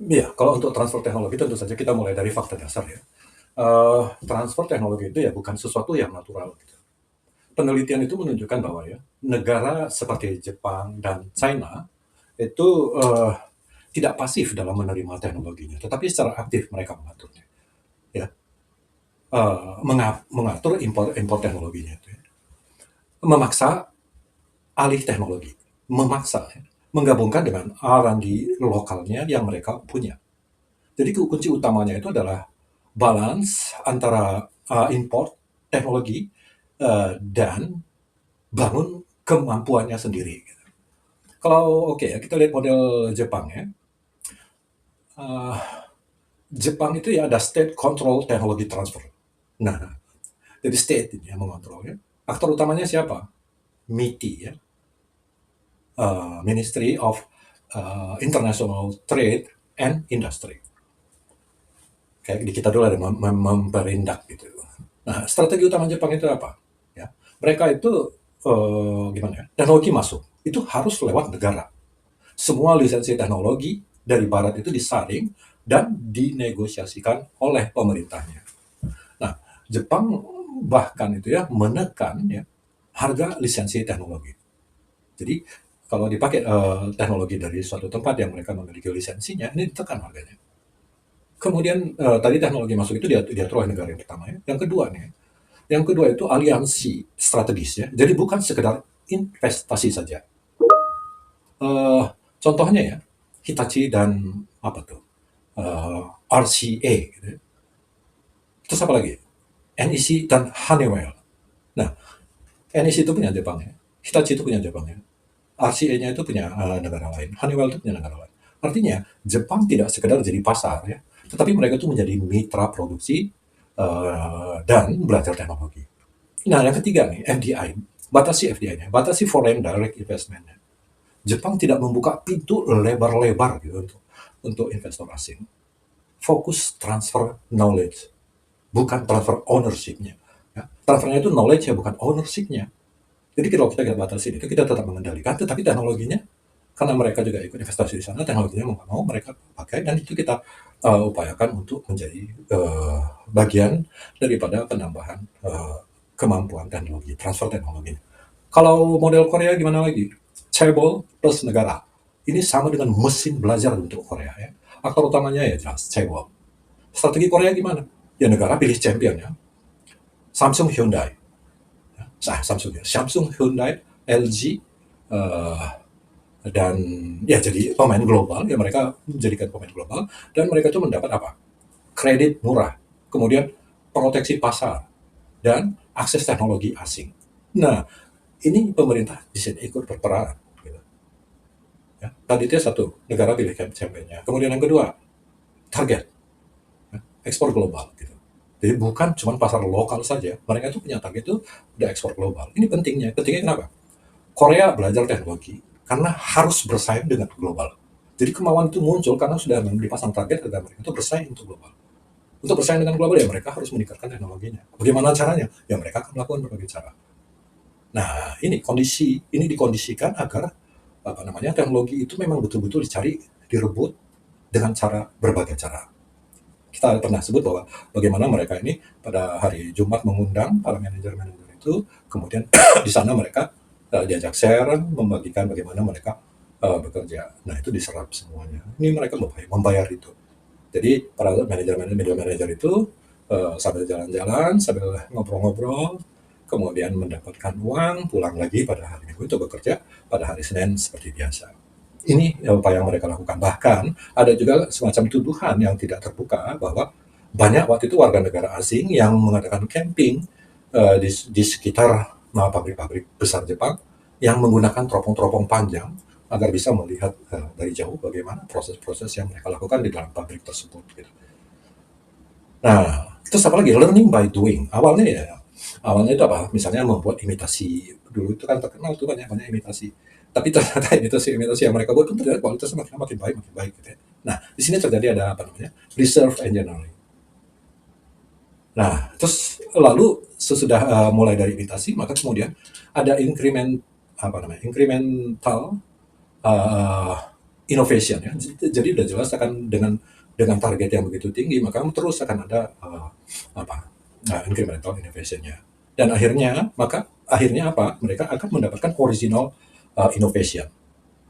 Iya, kalau untuk transfer teknologi tentu saja kita mulai dari fakta dasar ya. Transfer teknologi itu ya bukan sesuatu yang natural gitu. Penelitian itu menunjukkan bahwa ya, negara seperti Jepang dan China itu, tidak pasif dalam menerima teknologinya, tetapi secara aktif mereka mengaturnya, ya. Mengatur impor teknologinya itu ya. Memaksa alih teknologi, memaksa ya, menggabungkan dengan R&D lokalnya yang mereka punya. Jadi kunci utamanya itu adalah balance antara import teknologi dan bangun kemampuannya sendiri. Kalau oke ya, kita lihat model Jepang ya. Uh, Jepang itu ya ada state control teknologi transfer. Nah, jadi state ini yang mengontrolnya. Aktor utamanya siapa? MITI ya, Ministry of International Trade and Industry. Kayak di kita dulu ada memperindak gitu. Nah, strategi utama Jepang itu apa? Ya, mereka itu gimana ya? Teknologi masuk itu harus lewat negara. Semua lisensi teknologi dari barat itu disaring dan dinegosiasikan oleh pemerintahnya. Nah, Jepang bahkan itu ya menekan ya harga lisensi teknologi. Jadi kalau dipakai teknologi dari suatu tempat yang mereka memiliki lisensinya, ini ditekan harganya. Kemudian tadi teknologi masuk itu diatur oleh negara yang pertama ya. Yang kedua itu aliansi strategis ya. Jadi bukan sekedar investasi saja. Eh, Contohnya ya, Hitachi dan apa tuh? RCA gitu ya. Terus apa lagi? NEC dan Honeywell. Nah, NEC itu punya Jepang ya. Hitachi itu punya Jepang ya. RCA-nya itu punya negara lain. Honeywell itu punya negara lain. Artinya, Jepang tidak sekedar jadi pasar ya, tetapi mereka itu menjadi mitra produksi dan belajar teknologi. Nah, yang ketiga nih, FDI. Batasi FDI-nya, batasi foreign direct investment-nya. Jepang tidak membuka pintu lebar-lebar gitu untuk investor asing. Fokus transfer knowledge, bukan transfer ownership-nya. Ya. Transfernya itu knowledge ya, bukan ownership-nya. Jadi kalau kita batasi itu, kita tetap mengendalikan, tetapi teknologinya, karena mereka juga ikut investasi di sana, teknologinya mau nggak mau mereka pakai, dan itu kita upayakan untuk menjadi bagian daripada penambahan kemampuan teknologi, transfer teknologi. Kalau model Korea gimana lagi? Cebol plus negara. Ini sama dengan mesin belajar untuk Korea ya. Aktor utamanya ya jelas cebol. Strategi Korea gimana? Ya negara pilih champion ya. Samsung, Hyundai. Samsung, Hyundai, LG, eh, dan ya jadi pemain global. Ya mereka menjadikan pemain global dan mereka itu mendapat apa? Kredit murah, kemudian proteksi pasar dan akses teknologi asing. Nah, ini pemerintah di sini ikut berperan. Gitu. Ya. Tadi itu satu, negara pilih championnya. Kemudian yang kedua, target, ya, ekspor global. Gitu. Jadi bukan cuma pasar lokal saja, mereka itu punya target itu udah ekspor global. Ini pentingnya. Pentingnya kenapa? Korea belajar teknologi karena harus bersaing dengan global. Jadi kemauan itu muncul karena sudah dipasang target agar mereka itu bersaing untuk global. Untuk bersaing dengan global ya mereka harus meningkatkan teknologinya. Bagaimana caranya? Ya mereka akan melakukan berbagai cara. Nah, ini dikondisikan agar apa namanya teknologi itu memang betul-betul dicari, direbut dengan cara berbagai cara. Kita pernah sebut bahwa bagaimana mereka ini pada hari Jumat mengundang para manajer-manajer itu, kemudian di sana mereka diajak share, membagikan bagaimana mereka bekerja. Nah itu diserap semuanya. Ini mereka membayar itu. Jadi para manajer-manajer itu sambil jalan-jalan, sambil ngobrol-ngobrol, kemudian mendapatkan uang, pulang lagi pada hari Minggu untuk bekerja pada hari Senin seperti biasa. Ini upaya yang mereka lakukan. Bahkan ada juga semacam tuduhan yang tidak terbuka bahwa banyak waktu itu warga negara asing yang mengadakan camping di sekitar pabrik-pabrik besar Jepang yang menggunakan teropong-teropong panjang agar bisa melihat dari jauh bagaimana proses-proses yang mereka lakukan di dalam pabrik tersebut. Gitu. Nah, terus apa lagi? Learning by doing. Awalnya itu apa? Misalnya membuat imitasi. Dulu itu kan terkenal tuh banyak imitasi. Tapi ternyata imitasi yang mereka buat kan ternyata kualitasnya makin baik gitu ya. Nah, di sini terjadi ada apa namanya? Reserve engineering. Nah, terus lalu sesudah mulai dari imitasi, maka kemudian ada incremental uh, innovation ya. Jadi udah jelas akan dengan target yang begitu tinggi, maka terus akan ada apa incremental innovation-nya. Dan akhirnya apa? Mereka akan mendapatkan original innovation,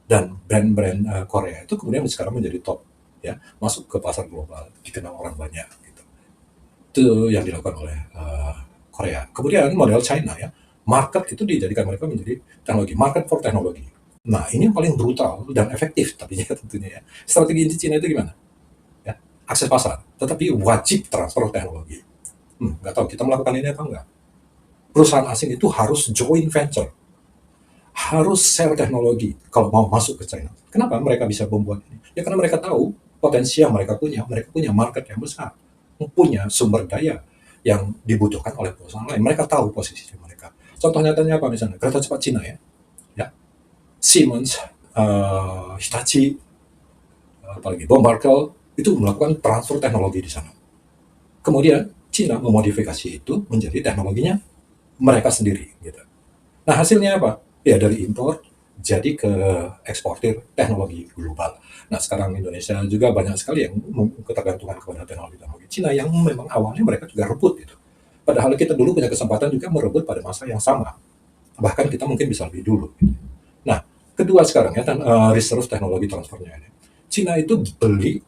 dan brand-brand Korea itu kemudian sekarang menjadi top ya, masuk ke pasar global, dikenal orang banyak gitu. Itu yang dilakukan oleh Korea. Kemudian model China ya, market itu dijadikan mereka menjadi teknologi, market for teknologi. Nah, ini yang paling brutal dan efektif tapi ya tentunya ya. Strategi di Cina itu gimana? Ya, akses pasar, tetapi wajib transfer teknologi. Nggak tahu kita melakukan ini apa enggak. Perusahaan asing itu harus joint venture, harus share teknologi kalau mau masuk ke China. Kenapa mereka bisa membuat ini? Ya karena mereka tahu potensi yang mereka punya market yang besar, punya sumber daya yang dibutuhkan oleh perusahaan lain. Mereka tahu posisi mereka. Contoh nyatanya apa misalnya? Kereta cepat Cina ya, ya Siemens, Hitachi, apalagi Bombardier itu melakukan transfer teknologi di sana. Kemudian Cina memodifikasi itu menjadi teknologinya mereka sendiri. Gitu. Nah hasilnya apa? Ya dari impor jadi ke eksportir teknologi global. Nah sekarang Indonesia juga banyak sekali yang ketergantungan kepada teknologi Cina yang memang awalnya mereka juga rebut gitu. Padahal kita dulu punya kesempatan juga merebut pada masa yang sama. Bahkan kita mungkin bisa lebih dulu. Gitu. Nah kedua sekarang ya reserve teknologi transfernya ini. Cina itu beli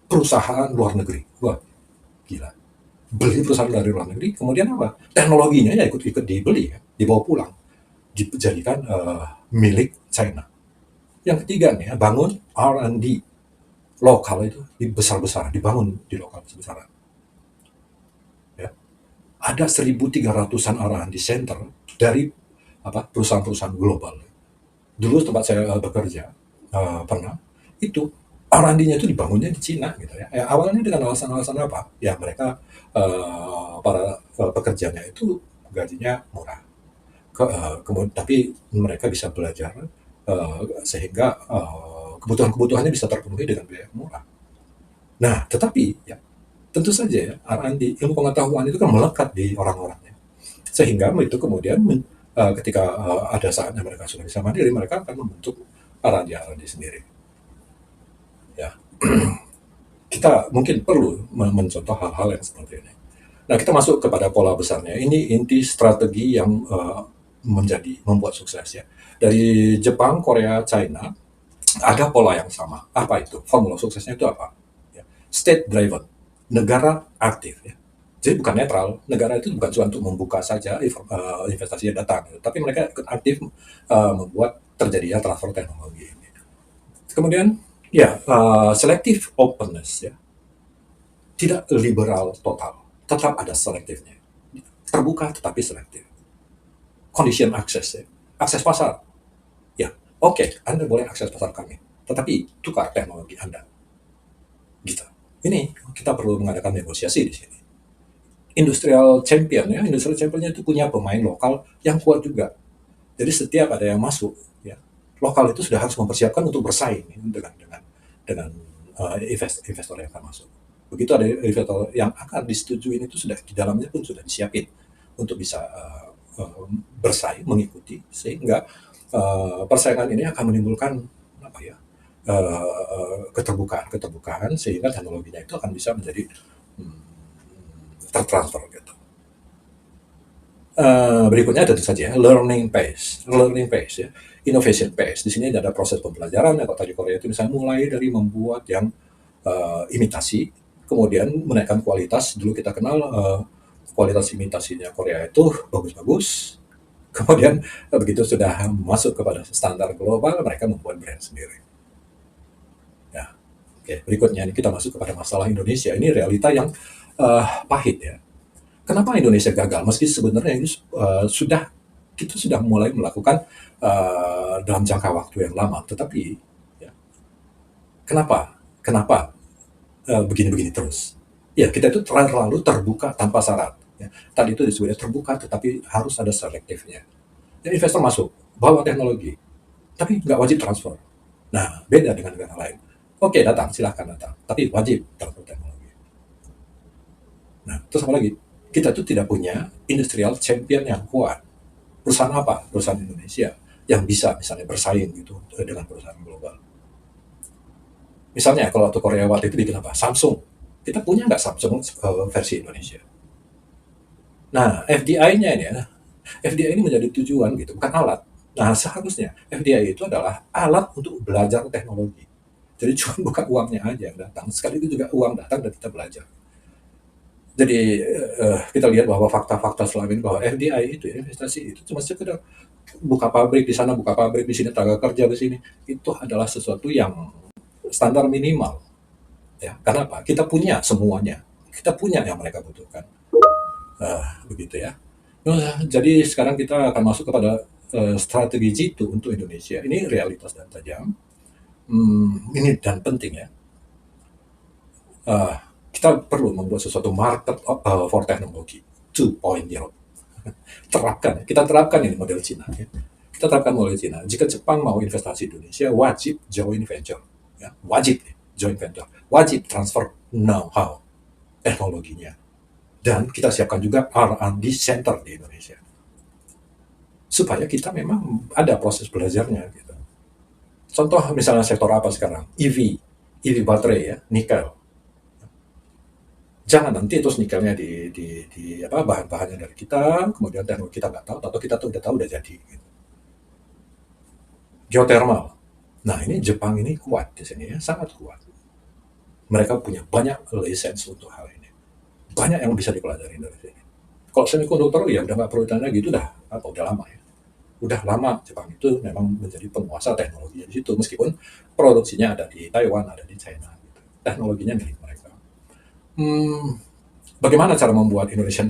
perusahaan luar negeri. Wah gila. Beli perusahaan dari luar negeri, kemudian apa? Teknologinya ya ikut-ikut dibeli ya, dibawa pulang, dijadikan milik China. Yang ketiga nih, ya, bangun R&D lokal itu besar-besar, dibangun di lokal besar-besaran. Ya. Ada 1.300-an R&D center dari perusahaan-perusahaan global. Dulu tempat saya bekerja pernah itu R&D-nya itu dibangunnya di Cina gitu ya. Awalnya dengan alasan-alasan apa? Ya mereka para pekerjanya itu gajinya murah. Kemudian tapi mereka bisa belajar sehingga kebutuhan-kebutuhannya bisa terpenuhi dengan biaya murah. Nah, tetapi ya tentu saja ya R&D ilmu pengetahuan itu kan melekat di orang-orangnya. Sehingga itu kemudian ketika ada saatnya mereka sudah bisa mandiri, mereka akan membentuk R&D sendiri. Ya, kita mungkin perlu mencontoh hal-hal yang seperti ini. Nah, kita masuk kepada pola besarnya. Ini inti strategi yang membuat sukses ya. Dari Jepang, Korea, China, ada pola yang sama. Apa itu? Formula suksesnya itu apa? Ya. State driven, negara aktif ya. Jadi bukan netral, negara itu bukan cuma untuk membuka saja investasinya datang, tapi mereka ikut aktif membuat terjadinya transfer teknologi ini. Kemudian ya selective openness ya, tidak liberal total, tetap ada selektifnya, terbuka tetapi selektif. Condition access ya, akses pasar ya, oke, Anda boleh akses pasar kami, tetapi tukar teknologi Anda, gitu. Ini kita perlu mengadakan negosiasi di sini. Industrial champion ya, industrial championnya itu punya pemain lokal yang kuat juga. Jadi setiap ada yang masuk, ya, lokal itu sudah harus mempersiapkan untuk bersaing dengan investor yang akan masuk. Begitu ada investor yang akan disetujui itu sudah di dalamnya pun sudah disiapin untuk bisa bersaing, mengikuti, sehingga persaingan ini akan menimbulkan apa ya keterbukaan sehingga teknologinya itu akan bisa menjadi tertransfer gitu. Berikutnya tentu saja learning pace ya, innovation pace. Di sini ada proses pembelajaran. Kalau tadi Korea itu misalnya mulai dari membuat yang imitasi, kemudian menaikkan kualitas. Dulu kita kenal kualitas imitasinya Korea itu bagus-bagus. Kemudian begitu sudah masuk kepada standar global, mereka membuat brand sendiri. Ya, oke. Berikutnya kita masuk kepada masalah Indonesia. Ini realita yang pahit ya. Kenapa Indonesia gagal? Meski sebenarnya ini kita sudah mulai melakukan dalam jangka waktu yang lama, tetapi ya, kenapa begini-begini terus? Ya kita itu terlalu terbuka tanpa syarat. Ya. Tadi itu disebutnya terbuka, tetapi harus ada selektifnya. Ya, investor masuk, bawa teknologi, tapi nggak wajib transfer. Nah, beda dengan negara lain. Oke, datang, silahkan datang, tapi wajib transfer teknologi. Nah, terus apa lagi? Kita tuh tidak punya industrial champion yang kuat. Perusahaan apa? Perusahaan Indonesia yang bisa misalnya bersaing gitu dengan perusahaan global. Misalnya kalau waktu Korea waktu itu bikin apa? Samsung. Kita punya nggak Samsung versi Indonesia? Nah, FDI-nya ini ya, FDI ini menjadi tujuan gitu, bukan alat. Nah, seharusnya FDI itu adalah alat untuk belajar teknologi. Jadi cuma bukan uangnya aja yang datang, sekali itu juga uang datang dan kita belajar. Jadi kita lihat bahwa fakta-fakta selama ini bahwa FDI itu ya, investasi itu cuma sekedar buka pabrik di sana, buka pabrik di sini, tenaga kerja di sini. Itu adalah sesuatu yang standar minimal. Ya, karena apa? Kita punya semuanya. Kita punya yang mereka butuhkan. Begitu ya. Nah, jadi sekarang kita akan masuk kepada strategi jitu untuk Indonesia. Ini realitas dan tajam. Ini dan penting ya. Uh, kita perlu membuat sesuatu market for teknologi 2.0. Terapkan, kita terapkan ini model Cina. Ya. Kita terapkan model Cina. Jika Jepang mau investasi di Indonesia, wajib joint venture. Ya. Wajib joint venture. Wajib transfer know-how teknologinya. Dan kita siapkan juga R&D center di Indonesia. Supaya kita memang ada proses belajarnya. Gitu. Contoh misalnya sektor apa sekarang? EV baterai ya, nikel. Jangan nanti terus nikelnya di apa bahan-bahannya dari kita, kemudian teknologi kita nggak tahu, atau kita tuh udah tahu udah jadi. Gitu. Geothermal. Nah ini Jepang ini kuat di sini ya, sangat kuat. Mereka punya banyak lisensi untuk hal ini. Banyak yang bisa dipelajari dari sini. Kalau semiconductor ya udah nggak perlu ditanya gitu, udah lama ya. Udah lama Jepang itu memang menjadi penguasa teknologi di situ, meskipun produksinya ada di Taiwan, ada di China. Gitu. Teknologinya milik mereka. Bagaimana cara membuat Indonesian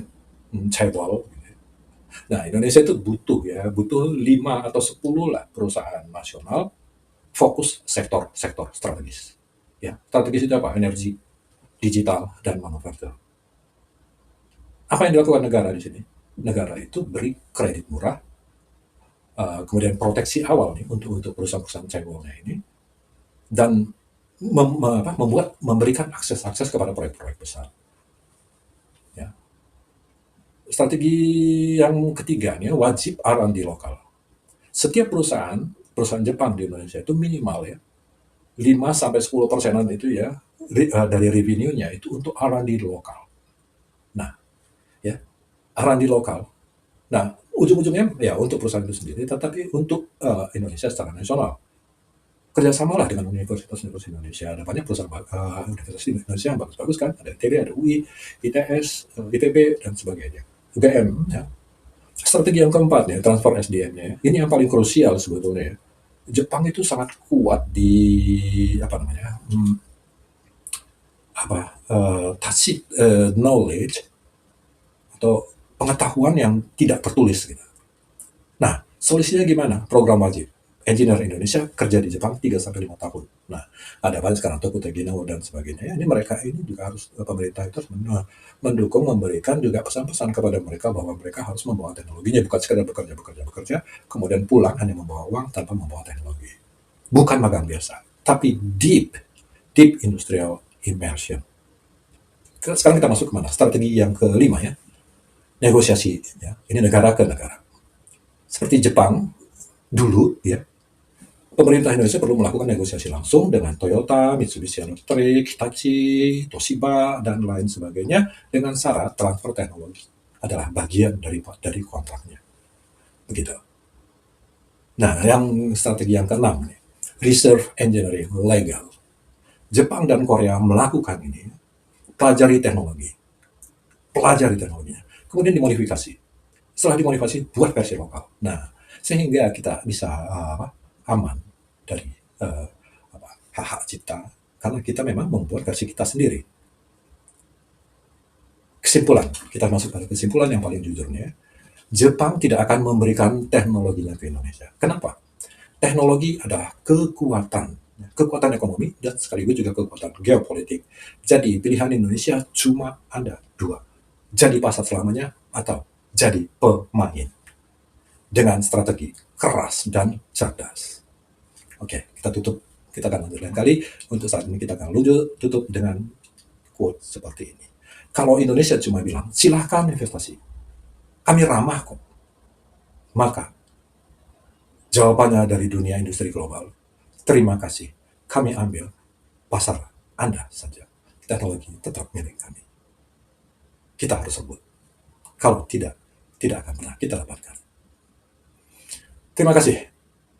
cebol? Nah, Indonesia itu butuh 5 atau 10 lah perusahaan nasional fokus sektor-sektor strategis. Ya, strategis itu apa? Energi, digital, dan manufaktur. Apa yang dilakukan negara di sini? Negara itu beri kredit murah, kemudian proteksi awal nih untuk perusahaan-perusahaan cebolnya ini, dan memberikan akses kepada proyek-proyek besar. Ya. Strategi yang ketiga nih wajib R&D lokal. Setiap perusahaan Jepang di Indonesia itu minimal ya 5 sampai 10%-an itu ya dari revenue-nya itu untuk R&D lokal. Nah, ya, R&D lokal. Nah, ujung-ujungnya ya untuk perusahaan itu sendiri, tetapi untuk Indonesia secara nasional. Kerjasamalah dengan universitas-universitas Indonesia. Ada banyak perusahaan universitas Indonesia yang bagus-bagus kan. Ada ITB, ada UI, ITS, ITB, dan sebagainya. UGM, ya. Strategi yang keempat ya, transfer SDM-nya. Ini yang paling krusial sebetulnya. Jepang itu sangat kuat di apa namanya, tacit knowledge atau pengetahuan yang tidak tertulis. Gitu. Nah, solusinya gimana? Program wajib. Engineer Indonesia kerja di Jepang 3-5 tahun. Nah, ada banyak sekarang Tokuto Ginau dan sebagainya. Ini mereka ini juga harus pemerintah itu harus mendukung, memberikan juga pesan-pesan kepada mereka bahwa mereka harus membawa teknologinya, bukan sekedar bekerja, kemudian pulang hanya membawa uang tanpa membawa teknologi. Bukan magang biasa, tapi deep industrial immersion. Sekarang kita masuk kemana? Strategi yang kelima ya, negosiasi. Ya. Ini negara ke negara. Seperti Jepang dulu ya, pemerintah Indonesia perlu melakukan negosiasi langsung dengan Toyota, Mitsubishi Electric, Hitachi, Toshiba, dan lain sebagainya dengan syarat transfer teknologi adalah bagian dari kontraknya. Begitu. Nah, yang strategi yang keenam nih, reserve engineering legal. Jepang dan Korea melakukan ini, pelajari teknologinya, kemudian dimodifikasi. Setelah dimodifikasi, buat versi lokal. Nah, sehingga kita bisa aman dari hak-hak cipta karena kita memang membuat versi kita sendiri. Kesimpulan, kita masuk pada kesimpulan yang paling jujurnya. Jepang tidak akan memberikan teknologinya ke Indonesia. Kenapa? Teknologi adalah kekuatan ekonomi dan sekaligus juga kekuatan geopolitik. Jadi pilihan Indonesia cuma ada dua. Jadi pasar selamanya atau jadi pemain. Dengan strategi keras dan cerdas. Oke, kita tutup. Kita akan lanjut lain kali. Untuk saat ini kita akan tutup dengan quote seperti ini. Kalau Indonesia cuma bilang, silahkan investasi. Kami ramah kok. Maka, jawabannya dari dunia industri global, terima kasih. Kami ambil pasar Anda saja. Teknologi tetap milik kami. Kita harus sebut. Kalau tidak, tidak akan pernah kita dapatkan. Terima kasih.